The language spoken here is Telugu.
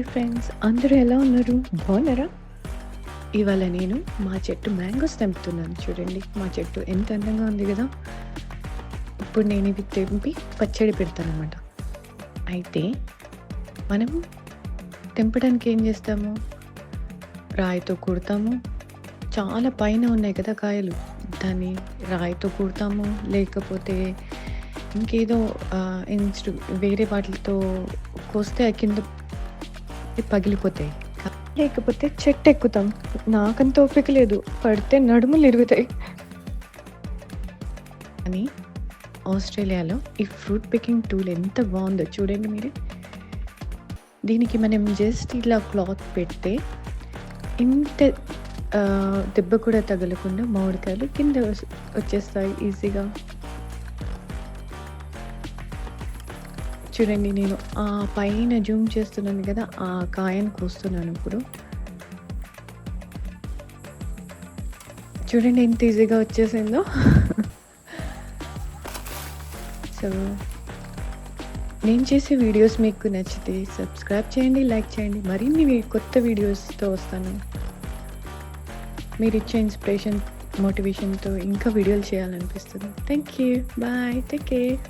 హాయ్ ఫ్రెండ్స్, అందరూ ఎలా ఉన్నారు? బాగున్నారా? ఇవాళ నేను మా చెట్టు మ్యాంగోస్ తెంపుతున్నాను. చూడండి, మా చెట్టు ఎంత అందంగా ఉంది కదా. ఇప్పుడు నేను ఇవి తెంపి పచ్చడి పెడతానమాట. అయితే మనం తెంపడానికి ఏం చేస్తాము? రాయితో కుడతాము. చాలా పైన ఉన్నాయి కదా కాయలు, దాన్ని రాయితో కుడతాము, లేకపోతే ఇంకేదో ఇన్స్టు వేరే వాటితో కోస్తే కింద పగిలిపోతాయి. లేకపోతే చెట్టు ఎక్కుతాం. నాకంత ఓపిక లేదు, పడితే నడుములు ఇరుగుతాయి. కానీ ఆస్ట్రేలియాలో ఈ ఫ్రూట్ పికింగ్ టూల్ ఎంత బాగుందో చూడండి మీరే. దీనికి మనం జస్ట్ ఇలా క్లాత్ పెడితే ఇంత దెబ్బ కూడా తగలకుండా మామిడికాయలు కింద వచ్చేస్తాయి ఈజీగా. చూడండి, నేను ఆ పైన జూమ్ చేస్తున్నాను కదా, ఆ కాయను కోస్తున్నాను ఇప్పుడు. చూడండి ఎంత ఈజీగా వచ్చేసిందో. సో నేను చేసే వీడియోస్ మీకు నచ్చితే సబ్స్క్రైబ్ చేయండి, లైక్ చేయండి. మరిన్ని కొత్త వీడియోస్తో వస్తాను. మీరు ఇచ్చే ఇన్స్పిరేషన్, మోటివేషన్తో ఇంకా వీడియోలు చేయాలనిపిస్తుంది. Thank you, bye, take care.